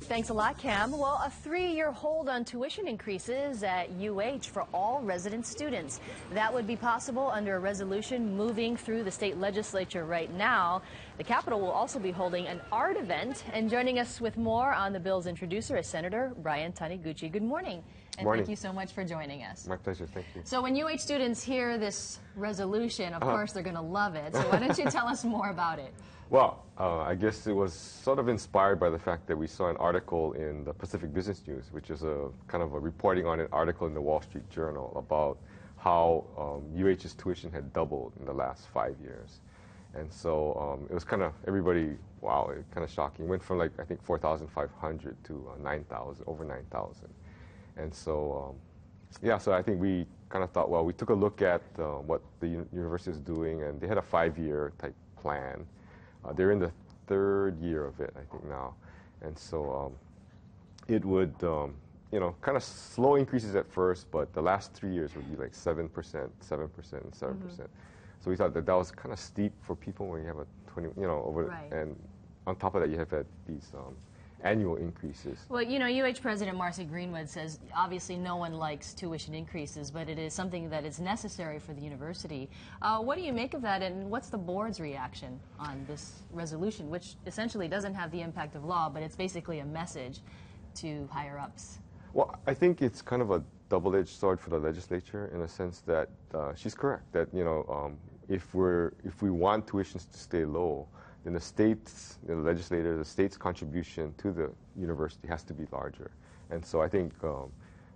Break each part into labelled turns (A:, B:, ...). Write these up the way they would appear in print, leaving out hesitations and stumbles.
A: Thanks a lot, Cam. Well, a 3-year hold on tuition increases at UH for all resident students. That would be possible under a resolution moving through the state legislature right now. The Capitol will also be holding an art event. And joining us with more on the bill's introducer is Senator Brian Taniguchi. Good morning. And thank you so much for joining us.
B: My pleasure. Thank you.
A: So when UH students hear this resolution, of course, they're going to love it. So why don't you tell us more about it?
B: Well, I guess it was sort of inspired by the fact that we saw an article in the Pacific Business News, which is a kind of a reporting on an article in the Wall Street Journal about how UH's tuition had doubled in the last 5 years. And so it was kind of, everybody, wow, it kind of shocking. It went from, like, I think 4,500 to 9,000, over 9,000. And so, yeah, so I think we kind of thought, well, we took a look at what the university is doing, and they had a 5-year type plan. They're in the 3rd year of it, I think, now. And so it would, you know, kind of slow increases at first, but the last 3 years would be like 7%, 7%, and 7%. So we thought that that was kind of steep for people when you have a 20, you know, over, and on top of that, you have had these annual increases.
A: Well, you know, UH President Marcy Greenwood says obviously no one likes tuition increases, but it is something that is necessary for the university. What do you make of that, and what's the board's reaction on this resolution, which essentially doesn't have the impact of law, but it's basically a message to higher-ups?
B: Well, I think it's kind of a double-edged sword for the legislature in a sense that she's correct, that, you know, if we want tuitions to stay low, then the state's, the legislator, the state's contribution to the university has to be larger. And so I think,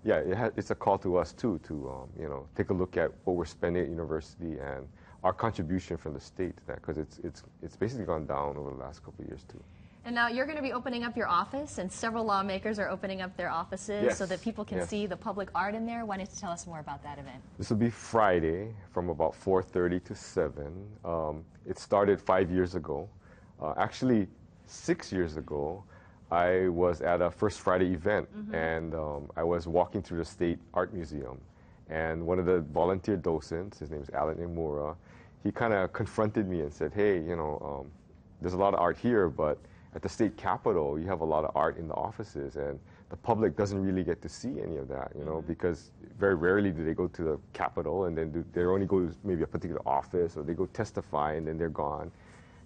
B: yeah, it's a call to us too to, you know, take a look at what we're spending at university and our contribution from the state to that, because it's basically gone down over the last couple of years too.
A: And now you're going to be opening up your office, and several lawmakers are opening up their offices so that people can see the public art in there. Why don't you tell us more about that event?
B: This will be Friday from about 4:30 to 7. It started 5 years ago. Actually, 6 years ago, I was at a First Friday event, and I was walking through the State Art Museum, and one of the volunteer docents, his name is Alan Imura, he kind of confronted me and said, hey, you know, there's a lot of art here, but at the state capitol, you have a lot of art in the offices, and the public doesn't really get to see any of that, you know, because very rarely do they go to the capitol, and then they only go to maybe a particular office, or they go testify, and then they're gone.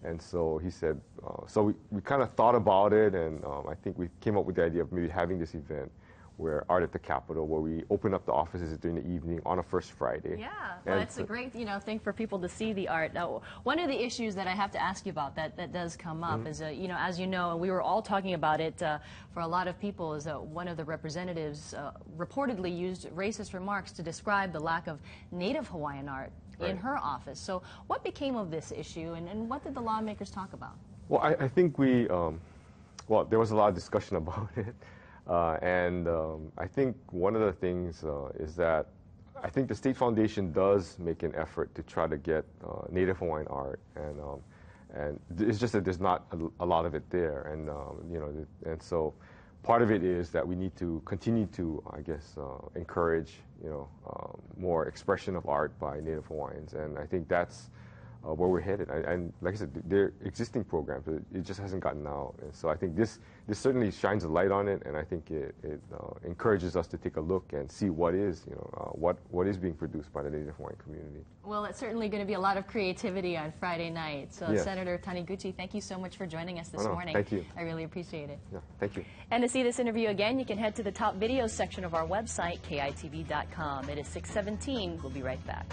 B: And so he said, so we kind of thought about it, and I think we came up with the idea of maybe having this event where Art at the Capitol, where we open up the offices during the evening on a First Friday.
A: Yeah, well, it's a great, you know, thing for people to see the art. Now, one of the issues that I have to ask you about that does come up is, you know, as you know, and we were all talking about it for a lot of people, is that one of the representatives reportedly used racist remarks to describe the lack of Native Hawaiian art in her office. So what became of this issue, and what did the lawmakers talk about?
B: Well, I think we, well, there was a lot of discussion about it. And I think one of the things is that I think the State Foundation does make an effort to try to get Native Hawaiian art, and it's just that there's not a lot of it there, and you know, and so part of it is that we need to continue to, I guess, encourage, you know, more expression of art by Native Hawaiians, and I think that's where we're headed. And like I said, there are existing programs, it just hasn't gotten out. And so I think this certainly shines a light on it, and I think it encourages us to take a look and see what is, you know, what is being produced by the Native Hawaiian community.
A: Well, it's certainly going to be a lot of creativity on Friday night. So Senator Taniguchi, thank you so much for joining us this morning.
B: Thank you.
A: I really appreciate it.
B: Yeah, thank you.
A: And to see this interview again, you can head to the top videos section of our website, kitv.com. It is 6:17. We'll be right back.